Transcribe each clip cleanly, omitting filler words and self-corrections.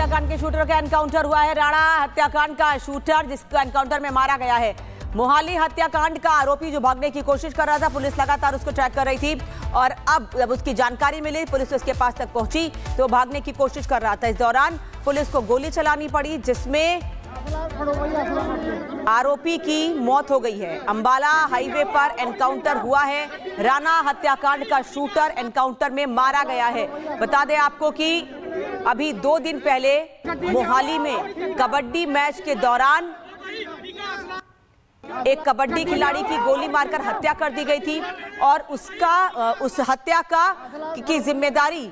हत्याकांड के शूटर का एनकाउंटर हुआ है। राणा हत्याकांड का शूटर जिसका एनकाउंटर में मारा गया है। मोहाली हत्याकांड का आरोपी जो भागने की कोशिश कर रहा था, पुलिस लगातार उसको ट्रैक कर रही थी और अब जब उसकी जानकारी मिली, पुलिस उसके पास तक पहुंची तो वो भागने की कोशिश कर रहा था। इस दौरान पुलिस को गोली चलानी पड़ी जिसमें आरोपी की मौत हो गई है। अंबाला हाईवे पर एनकाउंटर हुआ है। राणा हत्याकांड का शूटर एनकाउंटर में मारा गया है। बता दें आपको कि अभी 2 दिन पहले मोहाली में कबड्डी मैच के दौरान एक कबड्डी खिलाड़ी की गोली मारकर हत्या कर दी गई थी और उस हत्या की जिम्मेदारी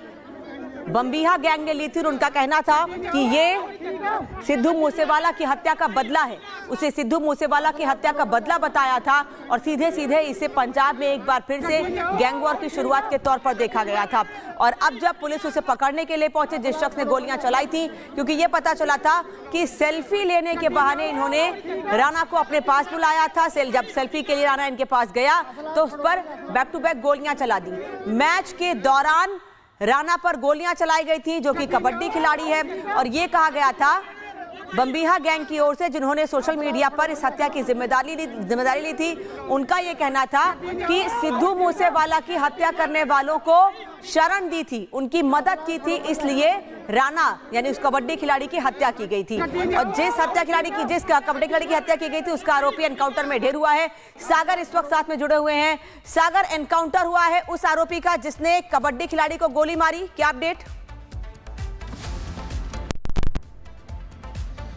बम्बीहा गैंग ने ली थी। और उनका कहना था कि ये सिद्धू मूसेवाला की हत्या का बदला है। उसे सिद्धू मूसेवाला की हत्या का बदला बताया था और सीधे सीधे इसे पंजाब में एक बार फिर से गैंग वॉर की शुरुआत के तौर पर देखा गया था। और अब जब पुलिस उसे पकड़ने के लिए पहुंचे, जिस शख्स ने गोलियां चलाई थी, क्योंकि ये पता चला था कि सेल्फी लेने के बहाने इन्होंने राणा को अपने पास बुलाया था। जब सेल्फी के लिए राणा इनके पास गया तो उस पर बैक टू बैक गोलियां चला दी। मैच के दौरान राणा पर गोलियां चलाई गई थी, जो कि कबड्डी खिलाड़ी है। और ये कहा गया था बम्बीहा गैंग की ओर से, जिन्होंने सोशल मीडिया पर इस हत्या की जिम्मेदारी ली थी। उनका ये कहना था कि सिद्धू मूसेवाला की हत्या करने वालों को शरण दी थी, उनकी मदद की थी, इसलिए राणा यानी उस कबड्डी खिलाड़ी की हत्या की गई थी। और जिस कबड्डी खिलाड़ी की हत्या की गई थी उसका आरोपी एनकाउंटर में ढेर हुआ है। सागर इस वक्त साथ में जुड़े हुए हैं। सागर, एनकाउंटर हुआ है उस आरोपी का जिसने कबड्डी खिलाड़ी को गोली मारी, क्या अपडेट?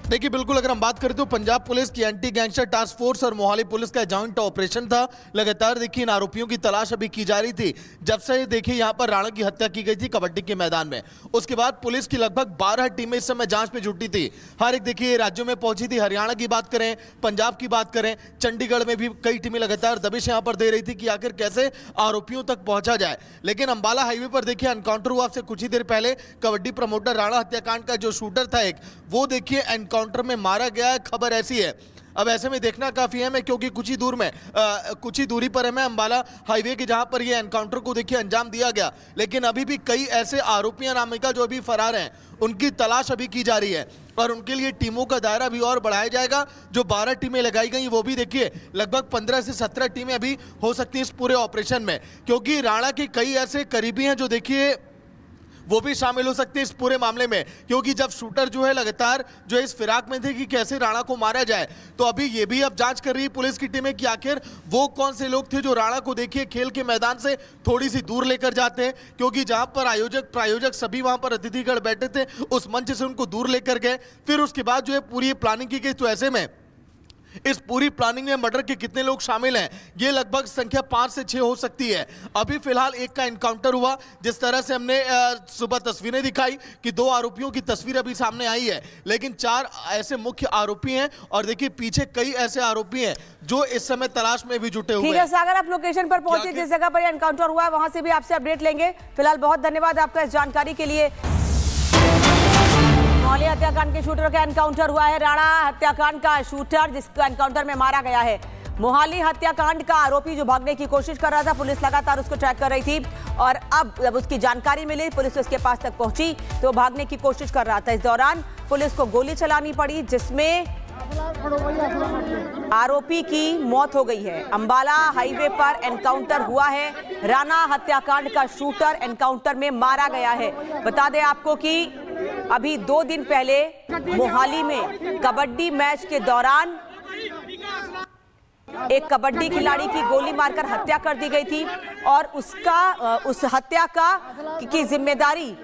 देखिए, बिल्कुल अगर हम बात करें तो पंजाब पुलिस की एंटी गैंगस्टर टास्क फोर्स और मोहाली पुलिस का जॉइंट ऑपरेशन था। लगातार देखिए इन आरोपियों की तलाश अभी की जा रही थी। जब से देखिए यहाँ पर राणा की हत्या की गई थी कबड्डी के मैदान में, उसके बाद पुलिस की लगभग 12 टीमें इस समय जांच में जुटी थी। हर एक देखिए राज्यों में पहुंची थी। हरियाणा की बात करें, पंजाब की बात करें, चंडीगढ़ में भी कई टीमें लगातार दबिश यहाँ पर दे रही थी कि आखिर कैसे आरोपियों तक पहुंचा जाए। लेकिन अंबाला हाईवे पर देखिए एनकाउंटर हुआ से कुछ ही देर पहले। कबड्डी प्रमोटर राणा हत्याकांड का जो शूटर था एक, वो देखिए एनकाउंटर में मारा गया है। खबर ऐसी है, अब ऐसे में देखना काफी है मैं, क्योंकि कुछ ही दूरी पर है मैं अंबाला हाईवे के, जहां पर ये एनकाउंटर को देखिए अंजाम दिया गया। लेकिन अभी भी कई ऐसे आरोपी अनामिका जो अभी फरार हैं, उनकी तलाश अभी की जा रही है और उनके लिए टीमों का दायरा भी और बढ़ाया जाएगा। जो 12 टीमें लगाई गई वो भी देखिए लगभग 15 से 17 टीमें अभी हो सकती है इस पूरे ऑपरेशन में, क्योंकि राणा के कई ऐसे करीबी हैं जो देखिए वो भी शामिल हो सकते हैं इस पूरे मामले में। क्योंकि जब शूटर जो है लगातार जो इस फिराक में थे कि कैसे राणा को मारा जाए, तो अभी ये भी अब जांच कर रही है पुलिस की टीमें कि आखिर वो कौन से लोग थे जो राणा को देखिए खेल के मैदान से थोड़ी सी दूर लेकर जाते हैं। क्योंकि जहां पर आयोजक प्रायोजक सभी वहां पर अतिथिगण बैठे थे, उस मंच से उनको दूर लेकर गए। फिर उसके बाद जो है पूरी प्लानिंग की गई। तो ऐसे में इस पूरी प्लानिंग में मर्डर के कितने लोग शामिल हैं, ये लगभग संख्या 5 से 6 हो सकती है। अभी फिलहाल एक का एनकाउंटर हुआ। जिस तरह से हमने सुबह तस्वीरें दिखाई कि 2 आरोपियों की तस्वीर अभी सामने आई है, लेकिन 4 ऐसे मुख्य आरोपी हैं और देखिए पीछे कई ऐसे आरोपी हैं जो इस समय तलाश में भी जुटे हुए हैं। ठीक है सागर, आप लोकेशन पर पहुंचे जिस जगह पर एनकाउंटर हुआ है, वहां से भी आपसे अपडेट लेंगे। फिलहाल बहुत धन्यवाद आपका इस जानकारी के लिए। मोहाली हत्याकांड के शूटर का एनकाउंटर हुआ है। राणा हत्याकांड का शूटर जिसका एनकाउंटर में मारा गया है। मोहाली हत्याकांड का आरोपी जो भागने की कोशिश कर रहा था, पुलिस लगातार उसको ट्रैक कर रही थी और अब जब उसकी जानकारी मिली, पुलिस उसके पास तक पहुंची तो वो भागने की कोशिश कर रहा था। इस दौरान पुलिस को गोली चलानी पड़ी जिसमें आरोपी की मौत हो गई है। अंबाला हाईवे पर एनकाउंटर हुआ है। राणा हत्याकांड का शूटर एनकाउंटर में मारा गया है। बता दें आपको कि अभी 2 दिन पहले मोहाली में कबड्डी मैच के दौरान एक कबड्डी खिलाड़ी की गोली मारकर हत्या कर दी गई थी और उस हत्या की जिम्मेदारी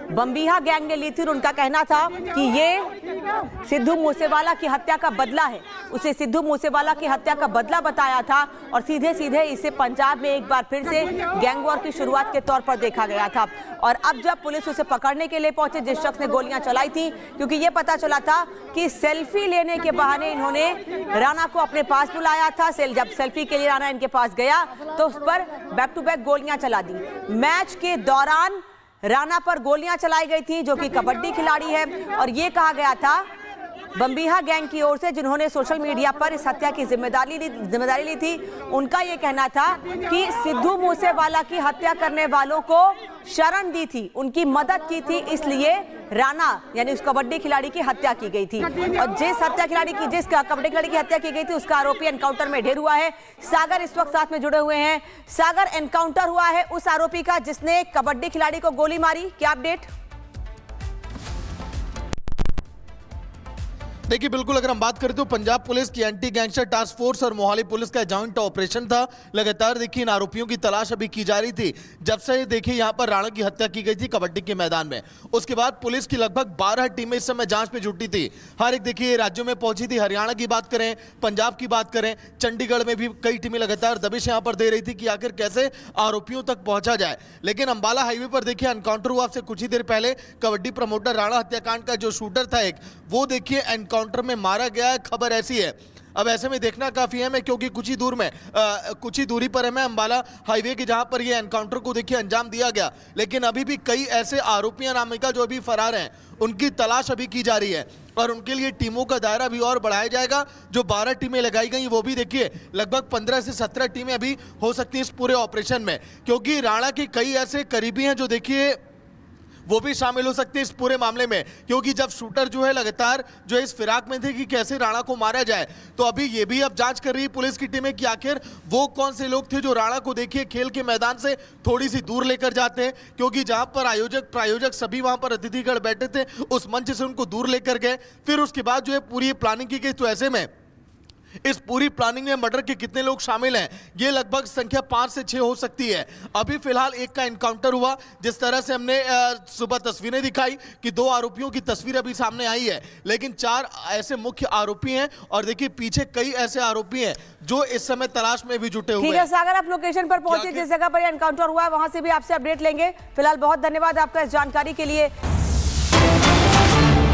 बम्बीहा गैंग ने ली थी। और उनका कहना था कि ये सिद्धू मूसेवाला की हत्या का बदला है। उसे सिद्धू मूसेवाला की हत्या का बदला बताया था और सीधे सीधे इसे पंजाब में एक बार फिर से गैंग वॉर की शुरुआत के तौर पर देखा गया था। और अब जब पुलिस उसे पकड़ने के लिए पहुंचे, जिस शख्स ने गोलियां चलाई थी, क्योंकि ये पता चला था कि सेल्फी लेने के बहाने इन्होंने राणा को अपने पास बुलाया था। जब सेल्फी के लिए राणा इनके पास गया तो उस पर बैक टू बैक गोलियां चला दी। मैच के दौरान राणा पर गोलियां चलाई गई थी, जो कि कबड्डी खिलाड़ी है। और ये कहा गया था बम्बीहा गैंग की ओर से, जिन्होंने सोशल मीडिया पर इस हत्या की जिम्मेदारी ली थी। उनका ये कहना था कि सिद्धू मूसेवाला की हत्या करने वालों को शरण दी थी, उनकी मदद की थी, इसलिए राणा यानी उस कबड्डी खिलाड़ी की हत्या की गई थी और जिस कबड्डी खिलाड़ी की हत्या की गई थी उसका आरोपी एनकाउंटर में ढेर हुआ है। सागर इस वक्त साथ में जुड़े हुए हैं। सागर, एनकाउंटर हुआ है उस आरोपी का जिसने कबड्डी खिलाड़ी को गोली मारी, क्या अपडेट? देखिए बिल्कुल, अगर हम बात करें तो पंजाब पुलिस की एंटी गैंगस्टर टास्क फोर्स और मोहाली पुलिस का जॉइंट ऑपरेशन था। लगातार देखिए इन आरोपियों की तलाश अभी की जा रही थी जब से देखिए यहाँ पर राणा की हत्या की गई थी कबड्डी के मैदान में। उसके बाद पुलिस की लगभग 12 टीमें इस समय जांच में जुटी थी। हर एक देखिए राज्यों में पहुंची थी। हरियाणा की बात करें, पंजाब की बात करें, चंडीगढ़ में भी कई टीमें लगातार दबिश यहाँ पर दे रही थी कि आखिर कैसे आरोपियों तक पहुंचा जाए। लेकिन अंबाला हाईवे पर देखिए एनकाउंटर हुआ से कुछ ही देर पहले। कबड्डी प्रमोटर राणा हत्याकांड का जो शूटर था एक, वो देखिए एनकाउंटर में मारा गया है। खबर ऐसी है, अब ऐसे में देखना काफी है क्योंकि कुछ ही दूरी पर है मैं अंबाला हाईवे के, जहां पर ये एनकाउंटर को देखिए अंजाम दिया गया। लेकिन अभी भी कई ऐसे आरोपी नामिका जो अभी फरार हैं, उनकी तलाश अभी की जा रही है और उनके लिए टीमों का दायरा भी और बढ़ाया जाएगा। जो 12 टीमें लगाई गई वो भी देखिए लगभग 15 से 17 टीमें अभी हो सकती हैं इस पूरे ऑपरेशन में, क्योंकि राणा के कई ऐसे करीबी हैं जो देखिए वो भी शामिल हो सकते हैं इस पूरे मामले में। क्योंकि जब शूटर जो है लगातार जो इस फिराक में थे कि कैसे राणा को मारा जाए, तो अभी ये भी अब जांच कर रही है पुलिस की टीमें कि आखिर वो कौन से लोग थे जो राणा को देखिए खेल के मैदान से थोड़ी सी दूर लेकर जाते हैं। क्योंकि जहां पर आयोजक प्रायोजक सभी वहां पर अतिथिगण बैठे थे, उस मंच से उनको दूर लेकर गए। फिर उसके बाद जो है पूरी प्लानिंग की गई। तो ऐसे में इस पूरी प्लानिंग में मर्डर के कितने लोग शामिल हैं, ये लगभग संख्या 5 से 6 हो सकती है। अभी फिलहाल एक का एनकाउंटर हुआ। जिस तरह से हमने सुबह तस्वीरें दिखाई कि 2 आरोपियों की तस्वीर अभी सामने आई है, लेकिन 4 ऐसे मुख्य आरोपी हैं और देखिए पीछे कई ऐसे आरोपी हैं जो इस समय तलाश में भी जुटे हुए हैं। ठीक है सागर, आप लोकेशन पर पहुंचे जिस जगह पर एनकाउंटर हुआ है, वहां से भी आपसे अपडेट लेंगे। फिलहाल बहुत धन्यवाद आपका इस जानकारी के लिए।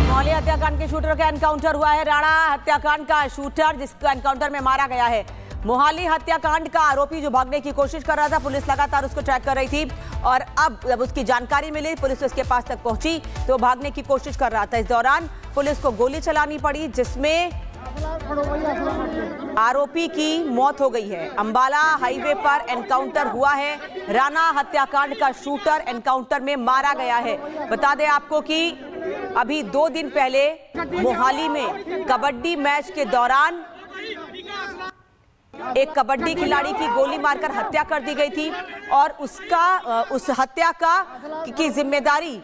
मोहाली हत्याकांड के शूटर का एनकाउंटर हुआ है। राणा हत्याकांड का शूटर जिसको एनकाउंटर में मारा गया है। मोहाली हत्याकांड का आरोपी जो भागने की कोशिश कर रहा था, पुलिस लगातार उसको ट्रैक कर रही थी और अब जब उसकी जानकारी मिली, पुलिस उसके पास तक पहुंची तो भागने की कोशिश कर रहा था। इस दौरान पुलिस को गोली चलानी पड़ी जिसमें आरोपी की मौत हो गई है। अंबाला हाईवे पर एनकाउंटर हुआ है। राणा हत्याकांड का शूटर एनकाउंटर में मारा गया है। बता दें आपको कि अभी 2 दिन पहले मोहाली में कबड्डी मैच के दौरान एक कबड्डी खिलाड़ी की गोली मारकर हत्या कर दी गई थी और उस हत्या की जिम्मेदारी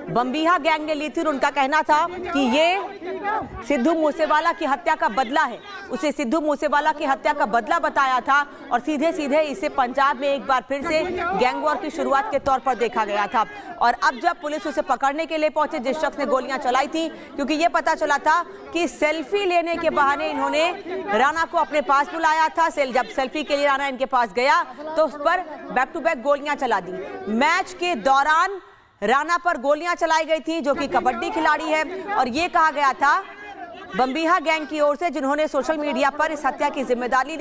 बम्बीहा गैंग ने ली थी। उनका कहना था कि ये सिद्धू मूसेवाला की हत्या का बदला है। उसे सिद्धू मूसेवाला की हत्या का बदला बताया था और सीधे सीधे इसे पंजाब में एक बार फिर से गैंग वॉर की शुरुआत के तौर पर देखा गया था। और अब जब पुलिस उसे पकड़ने के लिए पहुंचे, जिस शख्स ने गोलियां चलाई थी, क्योंकि ये पता चला था कि सेल्फी लेने के बहाने इन्होंने राणा को अपने पास बुलाया था। जब सेल्फी के लिए राणा इनके पास गया तो उस पर बैक टू बैक गोलियां चला दी। मैच के दौरान राणा पर गोलियां चलाई गई थी, जो कि कबड्डी खिलाड़ी है और ये कहा गया था बम्बीहा गैंग की ओर से, जिन्होंने सोशल मीडिया पर इस हत्या की जिम्मेदारी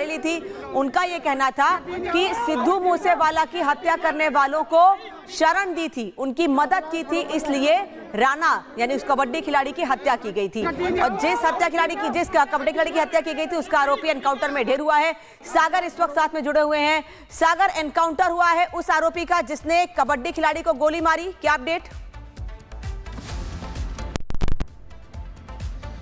ली थी। उनका ये कहना था कि सिद्धू मूसेवाला की हत्या करने वालों को शरण दी थी, उनकी मदद की थी, इसलिए राणा यानी उस कबड्डी खिलाड़ी की हत्या की गई थी। और जिस कबड्डी खिलाड़ी की हत्या की गई थी उसका आरोपी एनकाउंटर में ढेर हुआ है। सागर इस वक्त साथ में जुड़े हुए हैं। सागर, एनकाउंटर हुआ है उस आरोपी का जिसने कबड्डी खिलाड़ी को गोली मारी, क्या अपडेट?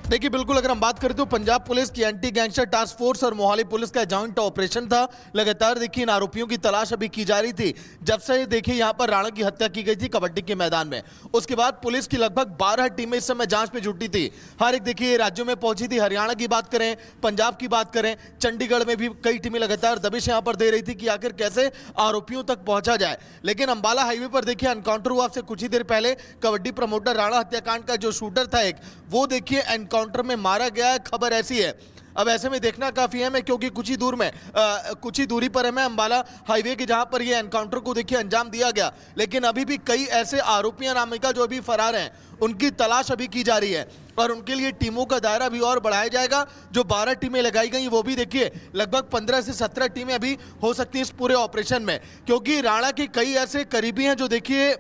देखिए बिल्कुल, अगर हम बात करें तो पंजाब पुलिस की एंटी गैंगस्टर टास्क फोर्स और मोहाली पुलिस का जॉइंट ऑपरेशन था। लगातार देखिए इन आरोपियों की तलाश अभी की जा रही थी जब से देखिए यहाँ पर राणा की हत्या की गई थी कबड्डी के मैदान में। उसके बाद पुलिस की लगभग 12 टीमें इस समय जांच में जुटी थी। हर एक देखिए राज्यों में पहुंची थी। हरियाणा की बात करें, पंजाब की बात करें, चंडीगढ़ में भी कई टीमें लगातार दबिश यहाँ पर दे रही थी कि आखिर कैसे आरोपियों तक पहुंचा जाए। लेकिन अंबाला हाईवे पर देखिए एनकाउंटर हुआ से कुछ ही देर पहले। कबड्डी प्रमोटर राणा हत्याकांड का जो शूटर था एक, वो देखिए एनकाउंटर में मारा गया है। खबर ऐसी है, अब ऐसे में देखना काफी है क्योंकि कुछ ही दूरी पर है मैं अंबाला हाईवे के, जहां पर ये एनकाउंटर को देखिए अंजाम दिया गया। लेकिन अभी भी कई ऐसे आरोपी नामिका जो अभी फरार हैं, उनकी तलाश अभी की जा रही है और उनके लिए टीमों का दायरा भी और बढ़ाया जाएगा। जो 12 टीमें लगाई गई वो भी देखिए लगभग 15 से 17 टीमें अभी हो सकती हैं इस पूरे ऑपरेशन में, क्योंकि राणा के कई ऐसे करीबी हैं जो देखिए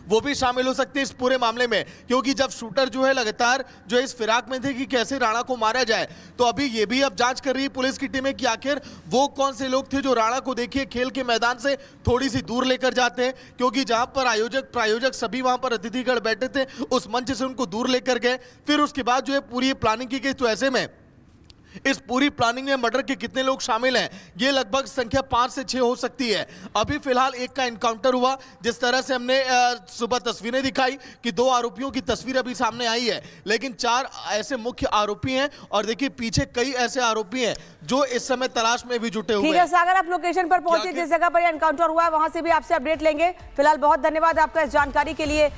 वो भी शामिल हो सकते हैं इस पूरे मामले में, क्योंकि जब शूटर जो है लगातार जो है इस फिराक में थे कि कैसे राणा को मारा जाए, तो अभी ये भी अब जांच कर रही है पुलिस की टीमें कि आखिर वो कौन से लोग थे जो राणा को देखिए खेल के मैदान से थोड़ी सी दूर लेकर जाते हैं, क्योंकि जहां पर आयोजक प्रायोजक सभी वहां पर अतिथिगण बैठे थे उस मंच से उनको दूर लेकर गए। फिर उसके बाद जो है पूरी प्लानिंग की गई। तो ऐसे में इस पूरी प्लानिंग में मर्डर के कितने लोग शामिल हैं, ये लगभग संख्या 5 से 6 हो सकती है। अभी फिलहाल एक का एनकाउंटर हुआ, जिस तरह से हमने सुबह तस्वीरें दिखाई कि 2 आरोपियों की तस्वीर अभी सामने आई है, लेकिन 4 ऐसे मुख्य आरोपी हैं और देखिए पीछे कई ऐसे आरोपी हैं जो इस समय तलाश में भी जुटे हुए ठीक हैं। है सागर, आप लोकेशन पर पहुंचे जिस जगह पर एनकाउंटर हुआ है, वहां से भी आपसे अपडेट लेंगे। फिलहाल बहुत धन्यवाद आपका इस जानकारी के लिए।